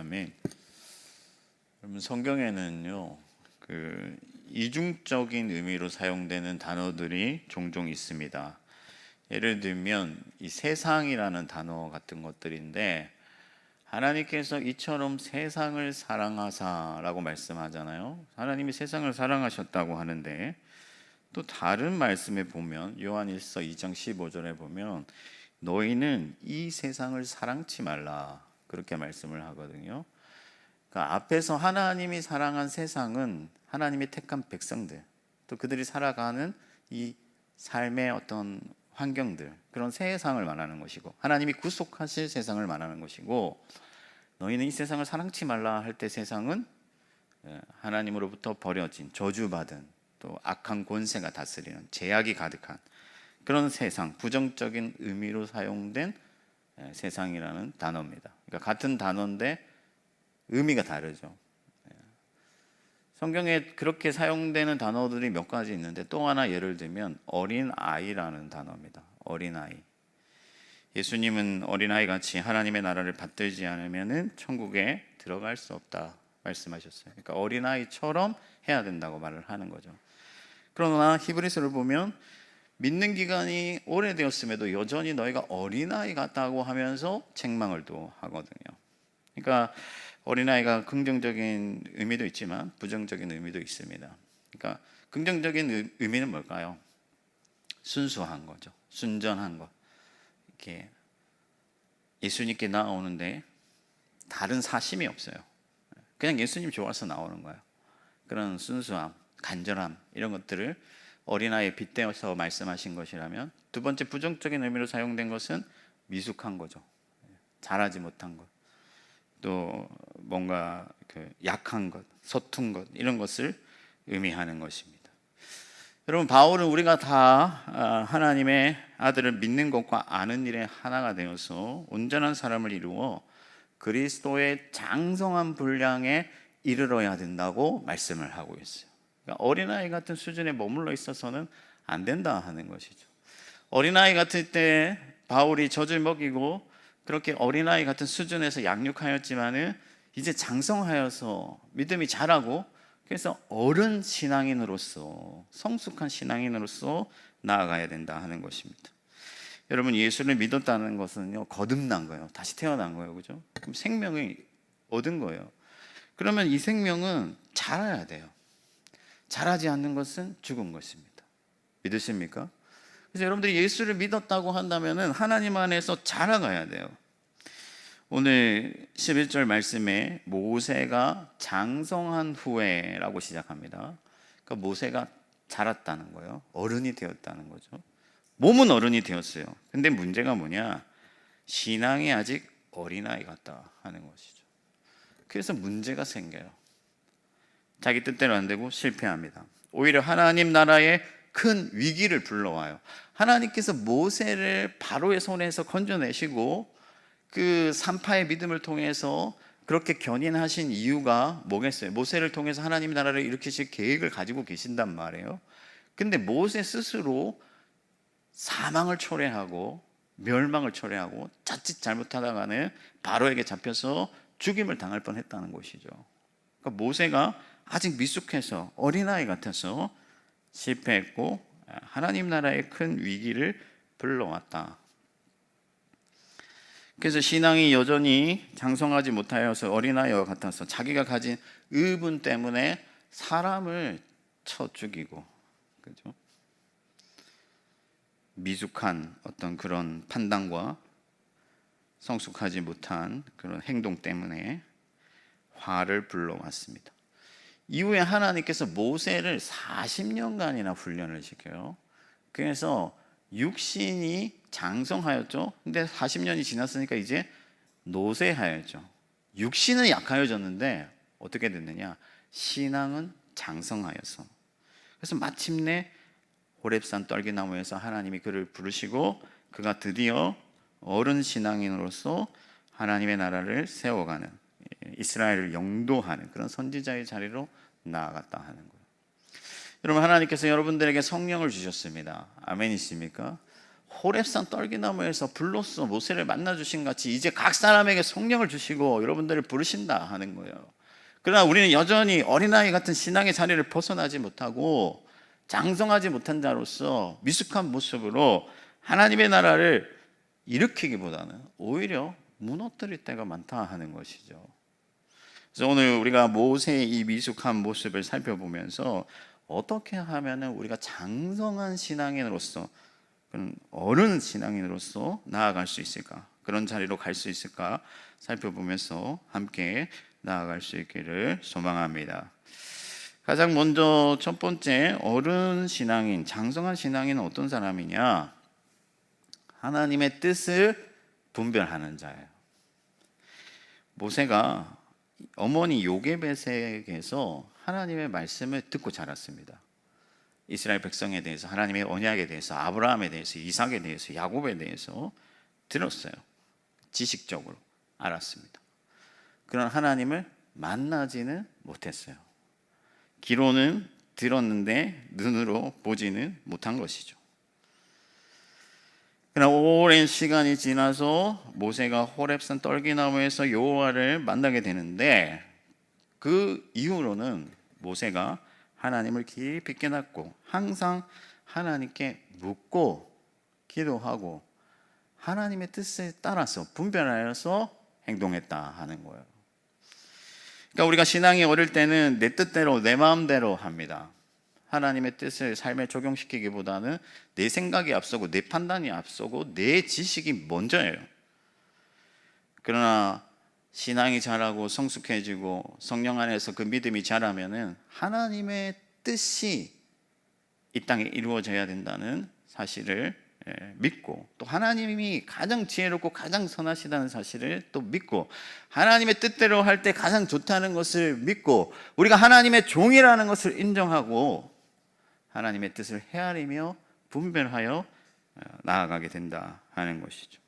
아멘. 여러분, 성경에는요, 이중적인 의미로 사용되는 단어들이 종종 있습니다. 예를 들면 이 세상이라는 단어 같은 것들인데, 하나님께서 이처럼 세상을 사랑하사라고 말씀하잖아요. 하나님이 세상을 사랑하셨다고 하는데, 또 다른 말씀에 보면 요한일서 2장 15절에 보면 너희는 이 세상을 사랑치 말라, 그렇게 말씀을 하거든요. 그러니까 앞에서 하나님이 사랑한 세상은 하나님이 택한 백성들, 또 그들이 살아가는 이 삶의 어떤 환경들, 그런 세상을 말하는 것이고, 하나님이 구속하실 세상을 말하는 것이고, 너희는 이 세상을 사랑치 말라 할 때 세상은 하나님으로부터 버려진, 저주받은, 또 악한 권세가 다스리는, 죄악이 가득한 그런 세상, 부정적인 의미로 사용된 세상이라는 단어입니다. 그러니까 같은 단어인데 의미가 다르죠. 성경에 그렇게 사용되는 단어들이 몇 가지 있는데, 또 하나 예를 들면 어린아이라는 단어입니다. 어린아이. 예수님은 어린아이 같이 하나님의 나라를 받들지 않으면 천국에 들어갈 수 없다 말씀하셨어요. 그러니까 어린아이처럼 해야 된다고 말을 하는 거죠. 그러나 히브리서를 보면 믿는 기간이 오래되었음에도 여전히 너희가 어린아이 같다고 하면서 책망을 또 하거든요. 그러니까 어린아이가 긍정적인 의미도 있지만 부정적인 의미도 있습니다. 그러니까 긍정적인 의미는 뭘까요? 순수한 거죠. 순전한 것. 이렇게 예수님께 나오는데 다른 사심이 없어요. 그냥 예수님 좋아서 나오는 거예요. 그런 순수함, 간절함, 이런 것들을 어린아이에 빗대어서 말씀하신 것이라면, 두 번째 부정적인 의미로 사용된 것은 미숙한 거죠. 잘하지 못한 것, 또 뭔가 약한 것, 서툰 것, 이런 것을 의미하는 것입니다. 여러분, 바울은 우리가 다 하나님의 아들을 믿는 것과 아는 일에 하나가 되어서 온전한 사람을 이루어 그리스도의 장성한 분량에 이르러야 된다고 말씀을 하고 있어요. 그러니까 어린아이 같은 수준에 머물러 있어서는 안 된다 하는 것이죠. 어린아이 같을 때 바울이 젖을 먹이고 그렇게 어린아이 같은 수준에서 양육하였지만은 이제 장성하여서 믿음이 자라고, 그래서 어른 신앙인으로서, 성숙한 신앙인으로서 나아가야 된다 하는 것입니다. 여러분, 예수를 믿었다는 것은요, 거듭난 거예요. 다시 태어난 거예요. 그죠? 그럼 생명을 얻은 거예요. 그러면 이 생명은 자라야 돼요. 자라지 않는 것은 죽은 것입니다. 믿으십니까? 그래서 여러분들이 예수를 믿었다고 한다면 하나님 안에서 자라가야 돼요. 오늘 11절 말씀에 모세가 장성한 후에라고 시작합니다. 그러니까 모세가 자랐다는 거예요. 어른이 되었다는 거죠. 몸은 어른이 되었어요. 근데 문제가 뭐냐? 신앙이 아직 어린아이 같다 하는 것이죠. 그래서 문제가 생겨요. 자기 뜻대로 안 되고 실패합니다. 오히려 하나님 나라의 큰 위기를 불러와요. 하나님께서 모세를 바로의 손에서 건져내시고 그 산파의 믿음을 통해서 그렇게 견인하신 이유가 뭐겠어요? 모세를 통해서 하나님 나라를 일으키실 계획을 가지고 계신단 말이에요. 근데 모세 스스로 사망을 초래하고 멸망을 초래하고 자칫 잘못하다가는 바로에게 잡혀서 죽임을 당할 뻔했다는 것이죠. 그러니까 모세가 아직 미숙해서 어린아이 같아서 실패했고 하나님 나라의 큰 위기를 불러왔다. 그래서 신앙이 여전히 장성하지 못하여서 어린아이와 같아서 자기가 가진 의분 때문에 사람을 쳐 죽이고, 그죠? 미숙한 어떤 그런 판단과 성숙하지 못한 그런 행동 때문에 화를 불러왔습니다. 이후에 하나님께서 모세를 40년간이나 훈련을 시켜요. 그래서 육신이 장성하였죠. 근데 40년이 지났으니까 이제 노쇠하였죠. 육신은 약하여졌는데 어떻게 됐느냐? 신앙은 장성하여서. 그래서 마침내 호렙산 떨기나무에서 하나님이 그를 부르시고 그가 드디어 어른 신앙인으로서 하나님의 나라를 세워가는, 이스라엘을 영도하는 그런 선지자의 자리로 나아갔다 하는 거예요. 여러분, 하나님께서 여러분들에게 성령을 주셨습니다. 아멘이십니까? 호렙산 떨기나무에서 불로써 모세를 만나 주신 같이 이제 각 사람에게 성령을 주시고 여러분들을 부르신다 하는 거예요. 그러나 우리는 여전히 어린아이 같은 신앙의 자리를 벗어나지 못하고 장성하지 못한 자로서 미숙한 모습으로 하나님의 나라를 일으키기보다는 오히려 무너뜨릴 때가 많다 하는 것이죠. 그래서 오늘 우리가 모세의 이 미숙한 모습을 살펴보면서 어떻게 하면 우리가 장성한 신앙인으로서, 그런 어른 신앙인으로서 나아갈 수 있을까, 그런 자리로 갈 수 있을까 살펴보면서 함께 나아갈 수 있기를 소망합니다. 가장 먼저 첫 번째, 어른 신앙인, 장성한 신앙인은 어떤 사람이냐? 하나님의 뜻을 분별하는 자예요. 모세가 어머니 요게벳에게서 하나님의 말씀을 듣고 자랐습니다. 이스라엘 백성에 대해서, 하나님의 언약에 대해서, 아브라함에 대해서, 이삭에 대해서, 야곱에 대해서 들었어요. 지식적으로 알았습니다. 그런 하나님을 만나지는 못했어요. 귀로는 들었는데 눈으로 보지는 못한 것이죠. 그러나 오랜 시간이 지나서 모세가 호렙산 떨기나무에서 여호와를 만나게 되는데, 그 이후로는 모세가 하나님을 깊이 깨닫고 항상 하나님께 묻고 기도하고 하나님의 뜻에 따라서 분별하여서 행동했다 하는 거예요. 그러니까 우리가 신앙이 어릴 때는 내 뜻대로 내 마음대로 합니다. 하나님의 뜻을 삶에 적용시키기보다는 내 생각이 앞서고 내 판단이 앞서고 내 지식이 먼저예요. 그러나 신앙이 자라고 성숙해지고 성령 안에서 그 믿음이 자라면은 하나님의 뜻이 이 땅에 이루어져야 된다는 사실을 믿고, 또 하나님이 가장 지혜롭고 가장 선하시다는 사실을 또 믿고, 하나님의 뜻대로 할 때 가장 좋다는 것을 믿고, 우리가 하나님의 종이라는 것을 인정하고 하나님의 뜻을 헤아리며 분별하여 나아가게 된다 하는 것이죠.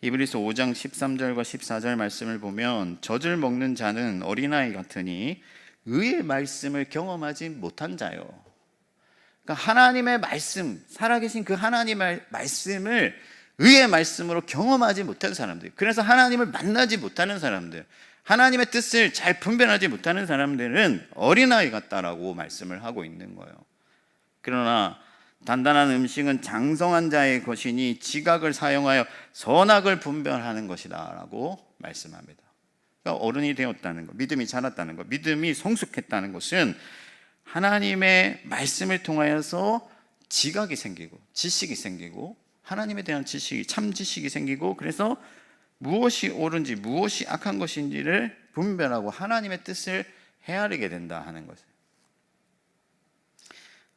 히브리서 5장 13절과 14절 말씀을 보면, 젖을 먹는 자는 어린아이 같으니 의의 말씀을 경험하지 못한 자요. 그러니까 하나님의 말씀, 살아계신 그 하나님의 말씀을 의의 말씀으로 경험하지 못한 사람들, 그래서 하나님을 만나지 못하는 사람들, 하나님의 뜻을 잘 분별하지 못하는 사람들은 어린아이 같다라고 말씀을 하고 있는 거예요. 그러나 단단한 음식은 장성한 자의 것이니 지각을 사용하여 선악을 분별하는 것이다 라고 말씀합니다. 그러니까 어른이 되었다는 것, 믿음이 자랐다는 것, 믿음이 성숙했다는 것은 하나님의 말씀을 통하여서 지각이 생기고 지식이 생기고, 하나님에 대한 지식이, 참 지식이 생기고, 그래서 무엇이 옳은지 무엇이 악한 것인지를 분별하고 하나님의 뜻을 헤아리게 된다 하는 것이에요.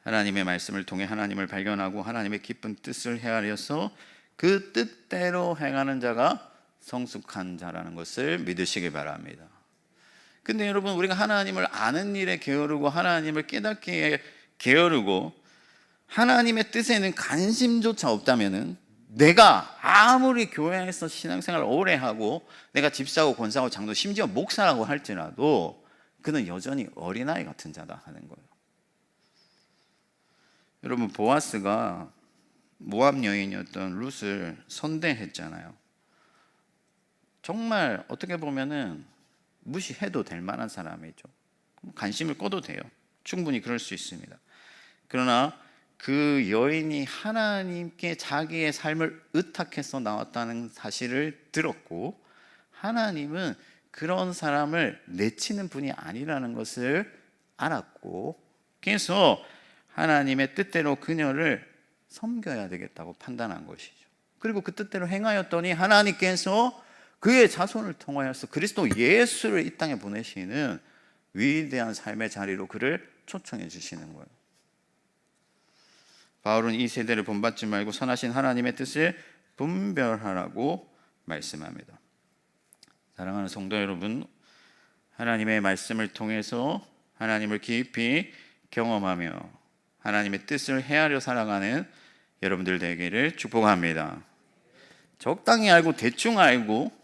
하나님의 말씀을 통해 하나님을 발견하고 하나님의 깊은 뜻을 헤아려서 그 뜻대로 행하는 자가 성숙한 자라는 것을 믿으시기 바랍니다. 근데 여러분, 우리가 하나님을 아는 일에 게으르고 하나님을 깨닫기에 게으르고 하나님의 뜻에는 관심조차 없다면은, 내가 아무리 교회에서 신앙생활을 오래 하고 내가 집사고 권사고 장로 심지어 목사라고 할지라도 그는 여전히 어린아이 같은 자다 하는 거예요. 여러분, 보아스가 모압 여인이었던 룻을 선대했잖아요. 정말 어떻게 보면은 무시해도 될 만한 사람이죠. 관심을 꺼도 돼요. 충분히 그럴 수 있습니다. 그러나 그 여인이 하나님께 자기의 삶을 의탁해서 나왔다는 사실을 들었고, 하나님은 그런 사람을 내치는 분이 아니라는 것을 알았고, 그래서 하나님의 뜻대로 그녀를 섬겨야 되겠다고 판단한 것이죠. 그리고 그 뜻대로 행하였더니 하나님께서 그의 자손을 통하여서 그리스도 예수를 이 땅에 보내시는 위대한 삶의 자리로 그를 초청해 주시는 거예요. 바울은 이 세대를 본받지 말고 선하신 하나님의 뜻을 분별하라고 말씀합니다. 사랑하는 성도 여러분, 하나님의 말씀을 통해서 하나님을 깊이 경험하며 하나님의 뜻을 헤아려 살아가는 여러분들 되기를 축복합니다. 적당히 알고 대충 알고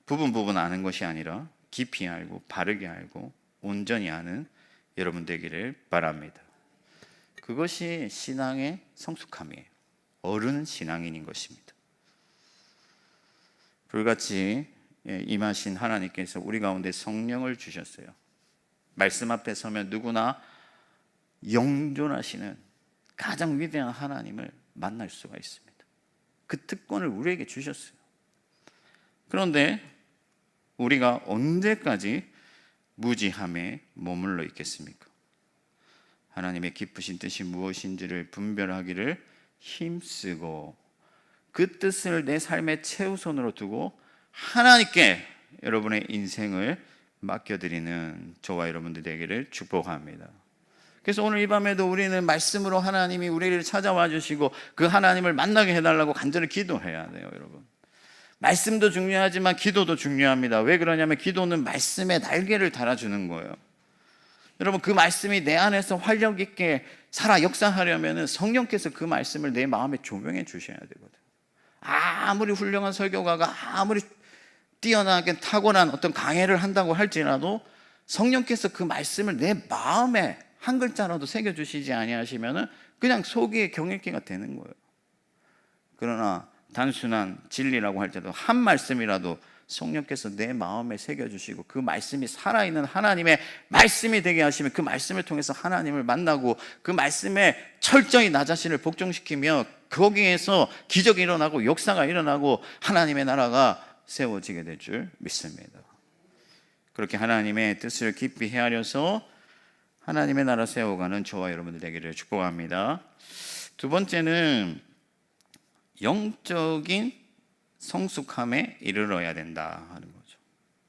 부분 아는 것이 아니라 깊이 알고 바르게 알고 온전히 아는 여러분 되기를 바랍니다. 그것이 신앙의 성숙함이에요. 어른 신앙인인 것입니다. 불같이 임하신 하나님께서 우리 가운데 성령을 주셨어요. 말씀 앞에 서면 누구나 영존하시는 가장 위대한 하나님을 만날 수가 있습니다. 그 특권을 우리에게 주셨어요. 그런데 우리가 언제까지 무지함에 머물러 있겠습니까? 하나님의 기쁘신 뜻이 무엇인지를 분별하기를 힘쓰고 그 뜻을 내 삶의 최우선으로 두고 하나님께 여러분의 인생을 맡겨드리는 저와 여러분들 되기를 축복합니다. 그래서 오늘 이 밤에도 우리는 말씀으로 하나님이 우리를 찾아와 주시고 그 하나님을 만나게 해달라고 간절히 기도해야 돼요, 여러분. 말씀도 중요하지만 기도도 중요합니다. 왜 그러냐면 기도는 말씀의 날개를 달아주는 거예요. 여러분, 그 말씀이 내 안에서 활력 있게 살아 역사하려면 성령께서 그 말씀을 내 마음에 조명해 주셔야 되거든요. 아무리 훌륭한 설교가가 아무리 뛰어나게 탁월한 어떤 강해를 한다고 할지라도 성령께서 그 말씀을 내 마음에 한 글자라도 새겨주시지 아니하시면 그냥 속이 경읽기가 되는 거예요. 그러나 단순한 진리라고 할 때도 한 말씀이라도 성령께서 내 마음에 새겨주시고 그 말씀이 살아있는 하나님의 말씀이 되게 하시면 그 말씀을 통해서 하나님을 만나고 그 말씀에 철저히 나 자신을 복종시키며 거기에서 기적이 일어나고 역사가 일어나고 하나님의 나라가 세워지게 될 줄 믿습니다. 그렇게 하나님의 뜻을 깊이 헤아려서 하나님의 나라 세워가는 저와 여러분들 되기를 축복합니다. 두 번째는 영적인 성숙함에 이르러야 된다 하는 거죠.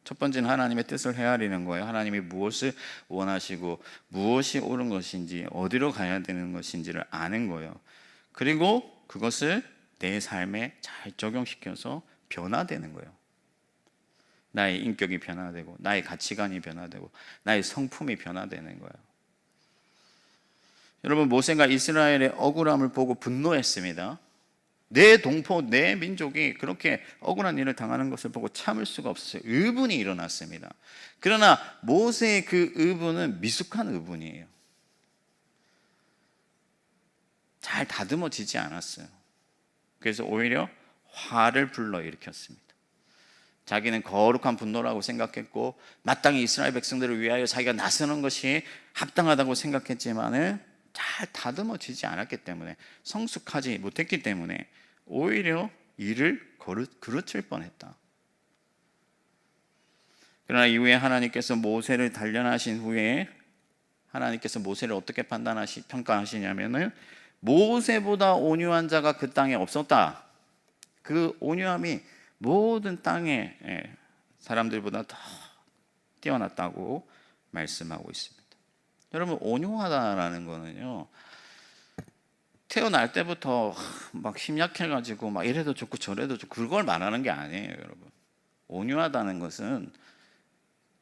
첫 번째는 하나님의 뜻을 헤아리는 거예요. 하나님이 무엇을 원하시고 무엇이 옳은 것인지 어디로 가야 되는 것인지를 아는 거예요. 그리고 그것을 내 삶에 잘 적용시켜서 변화되는 거예요. 나의 인격이 변화되고 나의 가치관이 변화되고 나의 성품이 변화되는 거예요. 여러분, 모세가 이스라엘의 억울함을 보고 분노했습니다. 내 동포, 내 민족이 그렇게 억울한 일을 당하는 것을 보고 참을 수가 없었어요. 의분이 일어났습니다. 그러나 모세의 그 의분은 미숙한 의분이에요. 잘 다듬어지지 않았어요. 그래서 오히려 화를 불러일으켰습니다. 자기는 거룩한 분노라고 생각했고 마땅히 이스라엘 백성들을 위하여 자기가 나서는 것이 합당하다고 생각했지만 잘 다듬어지지 않았기 때문에 성숙하지 못했기 때문에 오히려 일을 그르칠 뻔했다. 그러나 이후에 하나님께서 모세를 단련하신 후에 하나님께서 모세를 어떻게 평가하시냐면은 모세보다 온유한 자가 그 땅에 없었다. 그 온유함이 모든 땅의 사람들보다 더 뛰어났다고 말씀하고 있습니다. 여러분, 온유하다라는 거는요, 태어날 때부터 막 힘 약해가지고 막 이래도 좋고 저래도 좋고 그걸 말하는 게 아니에요, 여러분. 온유하다는 것은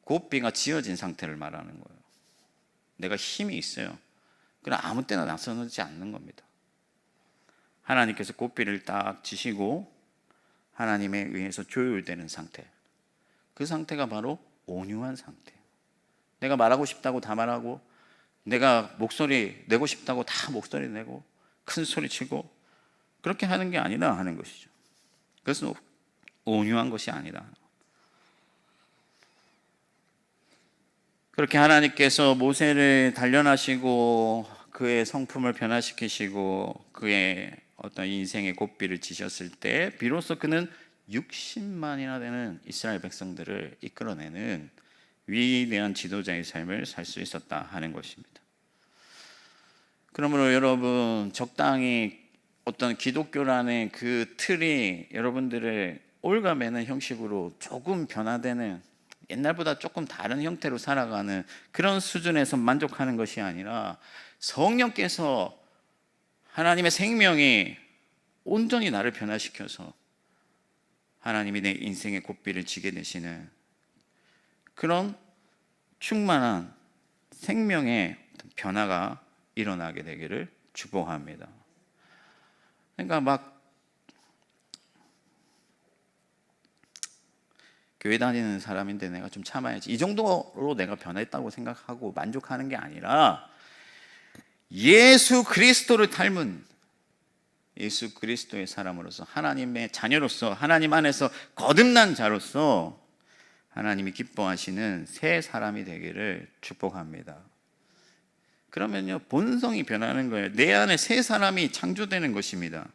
고삐가 지어진 상태를 말하는 거예요. 내가 힘이 있어요. 그러나 아무 때나 나서지 않는 겁니다. 하나님께서 고삐를 딱 지시고 하나님에 의해서 조율되는 상태, 그 상태가 바로 온유한 상태예요. 내가 말하고 싶다고 다 말하고 내가 목소리 내고 싶다고 다 목소리 내고 큰 소리 치고 그렇게 하는 게 아니다 하는 것이죠. 그래서 온유한 것이 아니다. 그렇게 하나님께서 모세를 단련하시고 그의 성품을 변화시키시고 그의 어떤 인생의 고삐를 지셨을 때 비로소 그는 60만이나 되는 이스라엘 백성들을 이끌어내는 위대한 지도자의 삶을 살 수 있었다 하는 것입니다. 그러므로 여러분, 적당히 어떤 기독교라는 그 틀이 여러분들을 올가매는 형식으로 조금 변화되는, 옛날보다 조금 다른 형태로 살아가는 그런 수준에서 만족하는 것이 아니라 성령께서 하나님의 생명이 온전히 나를 변화시켜서 하나님이 내 인생의 고삐를 지게 되시는 그런 충만한 생명의 변화가 일어나게 되기를 축복합니다. 그러니까 막 교회 다니는 사람인데 내가 좀 참아야지, 이 정도로 내가 변했다고 생각하고 만족하는 게 아니라 예수 그리스도를 닮은 예수 그리스도의 사람으로서, 하나님의 자녀로서, 하나님 안에서 거듭난 자로서 하나님이 기뻐하시는 새 사람이 되기를 축복합니다. 그러면요, 본성이 변하는 거예요. 내 안에 새 사람이 창조되는 것입니다.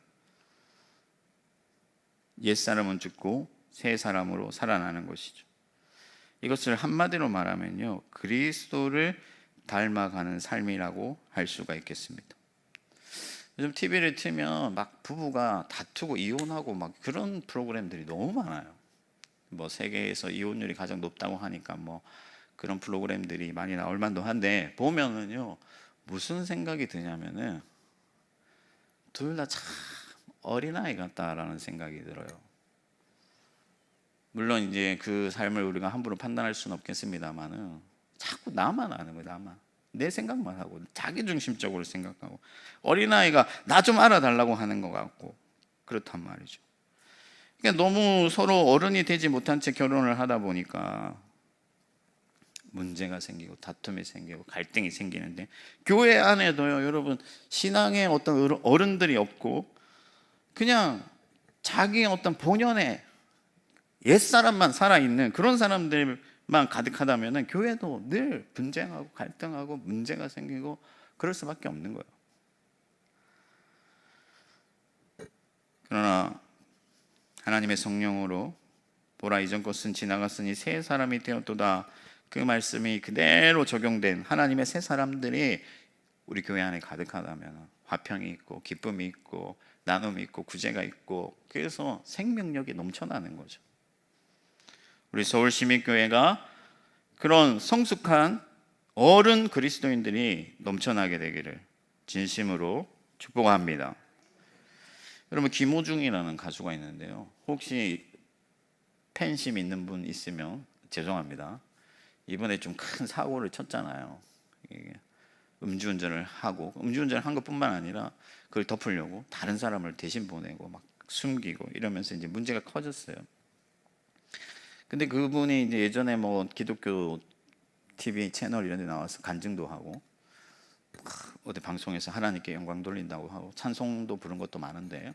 옛사람은 죽고 새 사람으로 살아나는 것이죠. 이것을 한마디로 말하면요, 그리스도를 닮아가는 삶이라고 할 수가 있겠습니다. 요즘 TV를 틀면 막 부부가 다투고 이혼하고 막 그런 프로그램들이 너무 많아요. 뭐 세계에서 이혼율이 가장 높다고 하니까 뭐 그런 프로그램들이 많이 나올 만도 한데, 보면은요, 무슨 생각이 드냐면은 둘 다 참 어린아이 같다라는 생각이 들어요. 물론 이제 그 삶을 우리가 함부로 판단할 수는 없겠습니다만은 자꾸 나만 아는 거예요. 나만 내 생각만 하고 자기 중심적으로 생각하고, 어린아이가 나 좀 알아달라고 하는 것 같고 그렇단 말이죠. 그러니까 너무 서로 어른이 되지 못한 채 결혼을 하다 보니까 문제가 생기고 다툼이 생기고 갈등이 생기는데, 교회 안에도요, 여러분, 신앙의 어떤 어른들이 없고 그냥 자기의 어떤 본연의 옛사람만 살아있는 그런 사람들만 가득하다면 교회도 늘 분쟁하고 갈등하고 문제가 생기고 그럴 수밖에 없는 거예요. 그러나 하나님의 성령으로 보라, 이전 것은 지나갔으니 새 사람이 되었도다, 그 말씀이 그대로 적용된 하나님의 새 사람들이 우리 교회 안에 가득하다면 화평이 있고 기쁨이 있고 나눔이 있고 구제가 있고, 그래서 생명력이 넘쳐나는 거죠. 우리 서울시민교회가 그런 성숙한 어른 그리스도인들이 넘쳐나게 되기를 진심으로 축복합니다. 여러분, 김호중이라는 가수가 있는데요, 혹시 팬심 있는 분 있으면 죄송합니다. 이번에 좀 큰 사고를 쳤잖아요. 음주운전을 하고, 음주운전을 한 것뿐만 아니라 그걸 덮으려고 다른 사람을 대신 보내고 막 숨기고 이러면서 이제 문제가 커졌어요. 근데 그분이 이제 예전에 뭐 기독교 TV 채널 이런 데 나와서 간증도 하고 어디 방송에서 하나님께 영광 돌린다고 하고 찬송도 부른 것도 많은데,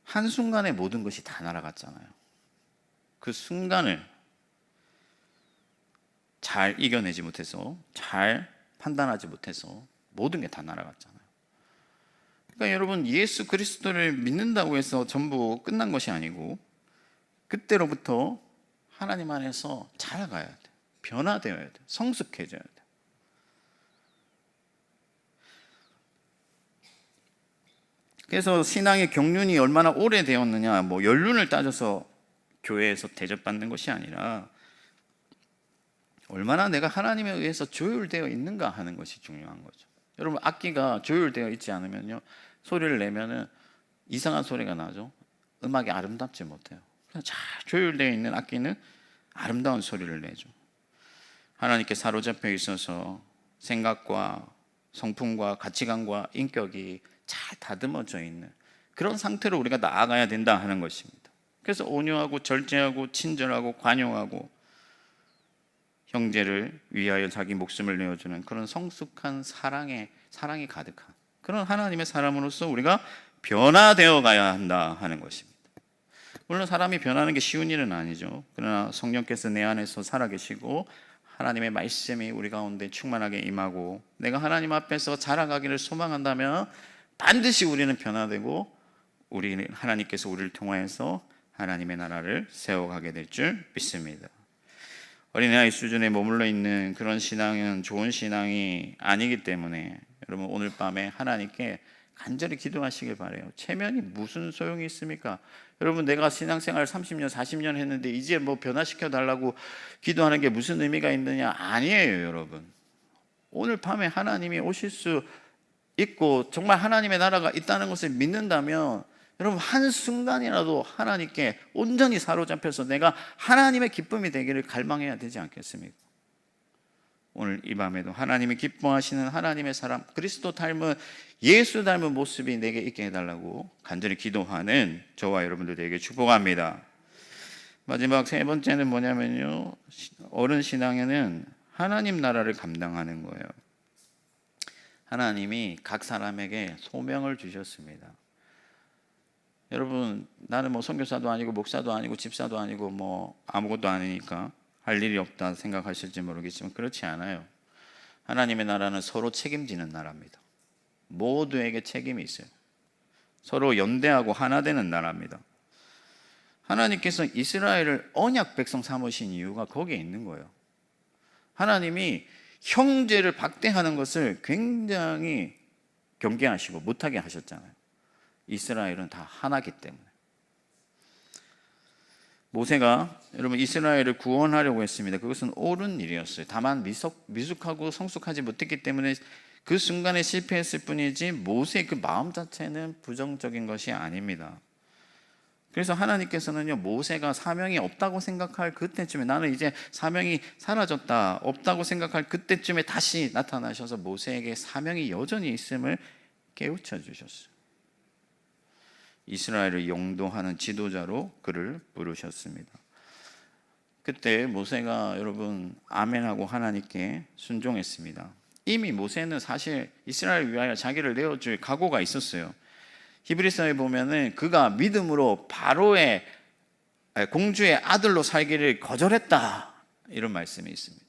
한순간에 모든 것이 다 날아갔잖아요. 그 순간을 잘 이겨내지 못해서, 잘 판단하지 못해서 모든 게 다 날아갔잖아요. 그러니까 여러분, 예수 그리스도를 믿는다고 해서 전부 끝난 것이 아니고 그때로부터 하나님 안에서 자라가야 돼. 변화되어야 돼. 성숙해져야 돼. 그래서 신앙의 경륜이 얼마나 오래되었느냐, 뭐 연륜을 따져서 교회에서 대접받는 것이 아니라 얼마나 내가 하나님에 의해서 조율되어 있는가 하는 것이 중요한 거죠. 여러분, 악기가 조율되어 있지 않으면요, 소리를 내면은 이상한 소리가 나죠. 음악이 아름답지 못해요. 그냥 잘 조율되어 있는 악기는 아름다운 소리를 내죠. 하나님께 사로잡혀 있어서 생각과 성품과 가치관과 인격이 잘 다듬어져 있는 그런 상태로 우리가 나아가야 된다 하는 것입니다. 그래서 온유하고 절제하고 친절하고 관용하고 형제를 위하여 자기 목숨을 내어주는 그런 성숙한 사랑이 가득한 그런 하나님의 사람으로서 우리가 변화되어 가야 한다 하는 것입니다. 물론 사람이 변하는 게 쉬운 일은 아니죠. 그러나 성령께서 내 안에서 살아계시고 하나님의 말씀이 우리 가운데 충만하게 임하고 내가 하나님 앞에서 자라가기를 소망한다면 반드시 우리는 변화되고 하나님께서 우리를 통하여서 하나님의 나라를 세워가게 될 줄 믿습니다. 어린아이 수준에 머물러 있는 그런 신앙은 좋은 신앙이 아니기 때문에 여러분, 오늘 밤에 하나님께 간절히 기도하시길 바라요. 체면이 무슨 소용이 있습니까? 여러분, 내가 신앙생활 30년 40년 했는데 이제 뭐 변화시켜 달라고 기도하는 게 무슨 의미가 있느냐? 아니에요. 여러분, 오늘 밤에 하나님이 오실 수 있고 정말 하나님의 나라가 있다는 것을 믿는다면 여러분, 한순간이라도 하나님께 온전히 사로잡혀서 내가 하나님의 기쁨이 되기를 갈망해야 되지 않겠습니까? 오늘 이 밤에도 하나님이 기뻐하시는 하나님의 사람, 그리스도 닮은, 예수 닮은 모습이 내게 있게 해달라고 간절히 기도하는 저와 여러분들 되게 축복합니다. 마지막 세 번째는 뭐냐면요, 어른 신앙에는 하나님 나라를 감당하는 거예요. 하나님이 각 사람에게 소명을 주셨습니다. 여러분, 나는 뭐 선교사도 아니고 목사도 아니고 집사도 아니고 뭐 아무것도 아니니까 할 일이 없다 생각하실지 모르겠지만 그렇지 않아요. 하나님의 나라는 서로 책임지는 나라입니다. 모두에게 책임이 있어요. 서로 연대하고 하나 되는 나라입니다. 하나님께서 이스라엘을 언약 백성 삼으신 이유가 거기에 있는 거예요. 하나님이 형제를 박대하는 것을 굉장히 경계하시고 못하게 하셨잖아요. 이스라엘은 다 하나기 때문에. 모세가 여러분 이스라엘을 구원하려고 했습니다. 그것은 옳은 일이었어요. 다만 미숙하고 성숙하지 못했기 때문에 그 순간에 실패했을 뿐이지 모세의 그 마음 자체는 부정적인 것이 아닙니다. 그래서 하나님께서는요, 모세가 사명이 없다고 생각할 그때쯤에, 나는 이제 사명이 사라졌다, 없다고 생각할 그때쯤에 다시 나타나셔서 모세에게 사명이 여전히 있음을 깨우쳐 주셨어요. 이스라엘을 용도하는 지도자로 그를 부르셨습니다. 그때 모세가 여러분 아멘하고 하나님께 순종했습니다. 이미 모세는 사실 이스라엘을 위하여 자기를 내어줄 각오가 있었어요. 히브리서에 보면은 그가 믿음으로 바로의 공주의 아들로 살기를 거절했다, 이런 말씀이 있습니다.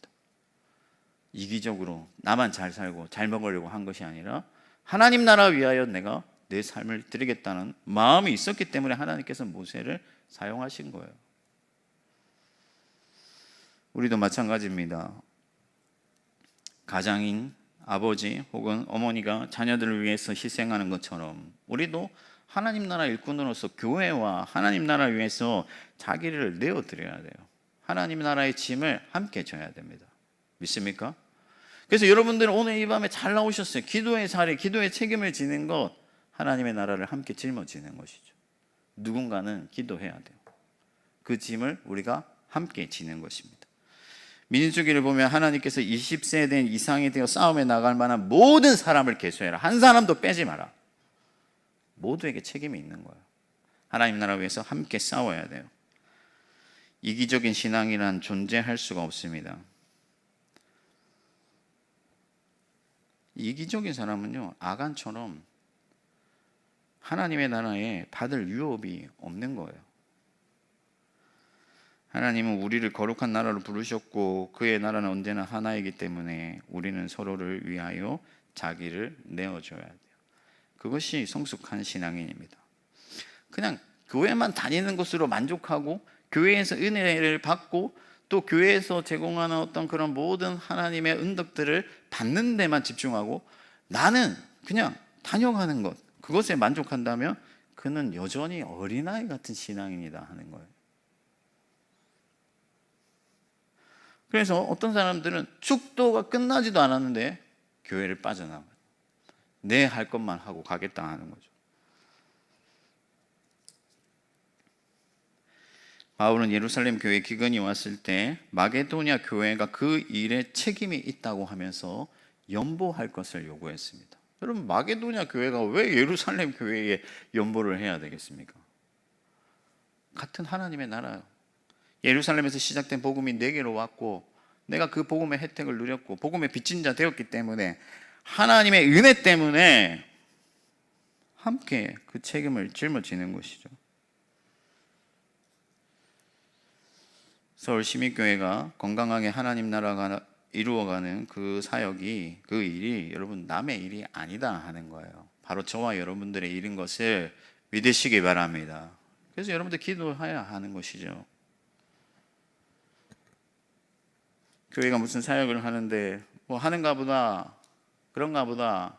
이기적으로 나만 잘 살고 잘 먹으려고 한 것이 아니라 하나님 나라 위하여 내가 내 삶을 드리겠다는 마음이 있었기 때문에 하나님께서 모세를 사용하신 거예요. 우리도 마찬가지입니다. 가장인 아버지 혹은 어머니가 자녀들을 위해서 희생하는 것처럼 우리도 하나님 나라 일꾼으로서 교회와 하나님 나라를 위해서 자기를 내어드려야 돼요. 하나님 나라의 짐을 함께 져야 됩니다. 믿습니까? 그래서 여러분들은 오늘 이 밤에 잘 나오셨어요. 기도의 자리, 기도의 책임을 지는 것, 하나님의 나라를 함께 짊어지는 것이죠. 누군가는 기도해야 돼요. 그 짐을 우리가 함께 지는 것입니다. 민수기를 보면 하나님께서 20세 된 이상이 되어 싸움에 나갈 만한 모든 사람을 계수해라. 한 사람도 빼지 마라. 모두에게 책임이 있는 거예요. 하나님 나라 위해서 함께 싸워야 돼요. 이기적인 신앙이란 존재할 수가 없습니다. 이기적인 사람은요, 아간처럼 하나님의 나라에 받을 유업이 없는 거예요. 하나님은 우리를 거룩한 나라로 부르셨고 그의 나라는 언제나 하나이기 때문에 우리는 서로를 위하여 자기를 내어줘야 돼요. 그것이 성숙한 신앙인입니다. 그냥 교회만 다니는 것으로 만족하고 교회에서 은혜를 받고 또 교회에서 제공하는 어떤 그런 모든 하나님의 은덕들을 받는 데만 집중하고 나는 그냥 다녀가는 것, 그것에 만족한다면 그는 여전히 어린아이 같은 신앙인이다 하는 거예요. 그래서 어떤 사람들은 축도가 끝나지도 않았는데 교회를 빠져나가요. 내 할 것만 하고 가겠다 하는 거죠. 바울은 예루살렘 교회 기근이 왔을 때 마게도냐 교회가 그 일에 책임이 있다고 하면서 연보할 것을 요구했습니다. 여러분, 마게도냐 교회가 왜 예루살렘 교회에 연보를 해야 되겠습니까? 같은 하나님의 나라예요. 예루살렘에서 시작된 복음이 내게로 왔고 내가 그 복음의 혜택을 누렸고 복음의 빚진 자 되었기 때문에 하나님의 은혜 때문에 함께 그 책임을 짊어지는 것이죠. 서울 시민교회가 건강하게 하나님 나라가 이루어가는 그 사역이, 그 일이 여러분 남의 일이 아니다 하는 거예요. 바로 저와 여러분들의 일인 것을 믿으시기 바랍니다. 그래서 여러분들 기도해야 하는 것이죠. 교회가 무슨 사역을 하는데 뭐 하는가 보다, 그런가 보다.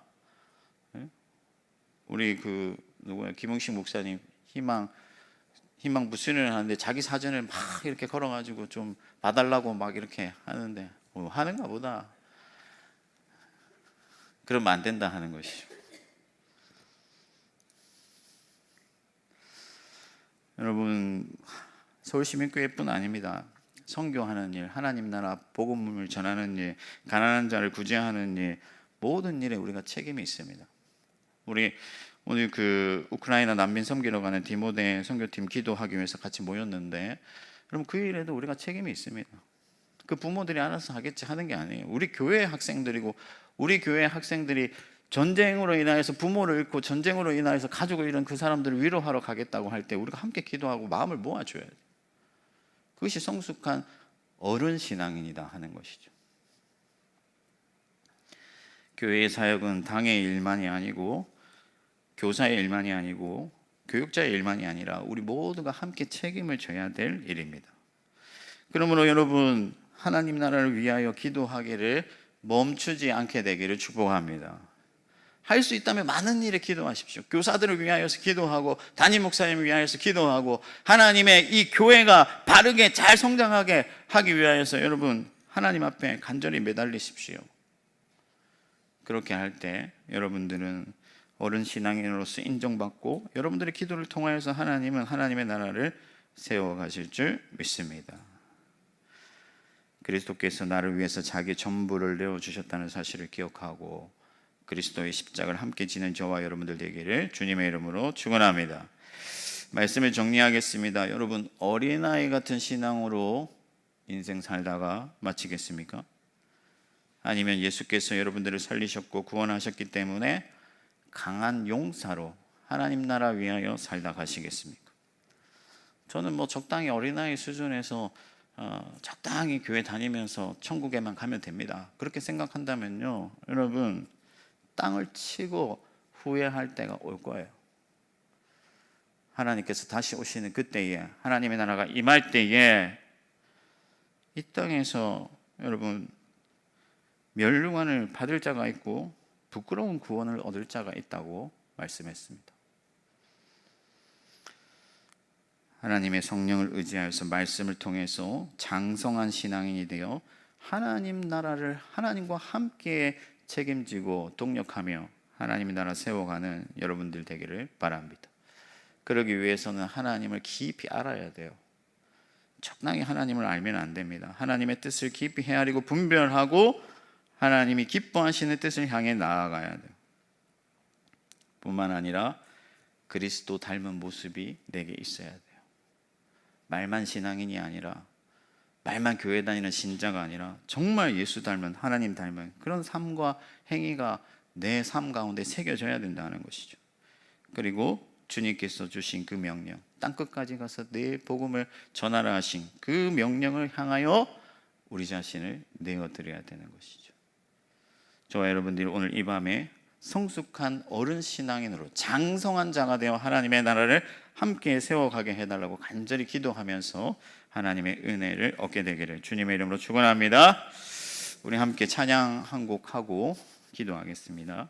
우리 그 누구야, 김웅식 목사님 희망 부순을 하는데 자기 사진을 막 이렇게 걸어가지고 좀 봐달라고 막 이렇게 하는데 뭐 하는가 보다. 그러면 안 된다 하는 것이죠. 여러분, 서울시민교회뿐 아닙니다. 선교하는 일, 하나님 나라 복음을 전하는 일, 가난한 자를 구제하는 일, 모든 일에 우리가 책임이 있습니다. 우리 오늘 그 우크라이나 난민 섬기러 가는 디모데 선교팀 기도하기 위해서 같이 모였는데 여러분, 그 일에도 우리가 책임이 있습니다. 그 부모들이 알아서 하겠지 하는 게 아니에요. 우리 교회 학생들이고 우리 교회 학생들이 전쟁으로 인하여서 부모를 잃고 전쟁으로 인하여서 가족을 잃은 그 사람들을 위로하러 가겠다고 할 때 우리가 함께 기도하고 마음을 모아줘야 돼요. 그것이 성숙한 어른 신앙인이다 하는 것이죠. 교회의 사역은 당의 일만이 아니고 교사의 일만이 아니고 교육자의 일만이 아니라 우리 모두가 함께 책임을 져야 될 일입니다. 그러므로 여러분, 하나님 나라를 위하여 기도하기를 멈추지 않게 되기를 축복합니다. 할 수 있다면 많은 일에 기도하십시오. 교사들을 위하여서 기도하고 담임 목사님을 위하여서 기도하고 하나님의 이 교회가 바르게 잘 성장하게 하기 위하여서 여러분 하나님 앞에 간절히 매달리십시오. 그렇게 할 때 여러분들은 어른 신앙인으로서 인정받고 여러분들의 기도를 통하여서 하나님은 하나님의 나라를 세워가실 줄 믿습니다. 그리스도께서 나를 위해서 자기 전부를 내어주셨다는 사실을 기억하고 그리스도의 십자가를 함께 지는 저와 여러분들 되기를 주님의 이름으로 축원합니다. 말씀을 정리하겠습니다. 여러분, 어린아이 같은 신앙으로 인생 살다가 마치겠습니까? 아니면 예수께서 여러분들을 살리셨고 구원하셨기 때문에 강한 용사로 하나님 나라 위하여 살다 가시겠습니까? 저는 적당히 어린아이 수준에서 적당히 교회 다니면서 천국에만 가면 됩니다. 그렇게 생각한다면요, 여러분 땅을 치고 후회할 때가 올 거예요. 하나님께서 다시 오시는 그때에, 하나님의 나라가 임할 때에 이 땅에서 여러분 멸류관을 받을 자가 있고 부끄러운 구원을 얻을 자가 있다고 말씀했습니다. 하나님의 성령을 의지하여서 말씀을 통해서 장성한 신앙인이 되어 하나님 나라를 하나님과 함께 책임지고 동력하며 하나님의 나라 세워가는 여러분들 되기를 바랍니다. 그러기 위해서는 하나님을 깊이 알아야 돼요. 적당히 하나님을 알면 안 됩니다. 하나님의 뜻을 깊이 헤아리고 분별하고 하나님이 기뻐하시는 뜻을 향해 나아가야 돼요. 뿐만 아니라 그리스도 닮은 모습이 내게 있어야 돼요. 말만 신앙인이 아니라, 말만 교회 다니는 신자가 아니라 정말 예수 닮은, 하나님 닮은 그런 삶과 행위가 내 삶 가운데 새겨져야 된다는 것이죠. 그리고 주님께서 주신 그 명령, 땅끝까지 가서 내 복음을 전하라 하신 그 명령을 향하여 우리 자신을 내어드려야 되는 것이죠. 저와 여러분들이 오늘 이 밤에 성숙한 어른 신앙인으로 장성한 자가 되어 하나님의 나라를 함께 세워가게 해달라고 간절히 기도하면서 하나님의 은혜를 얻게 되기를 주님의 이름으로 축원합니다. 우리 함께 찬양 한 곡 하고 기도하겠습니다.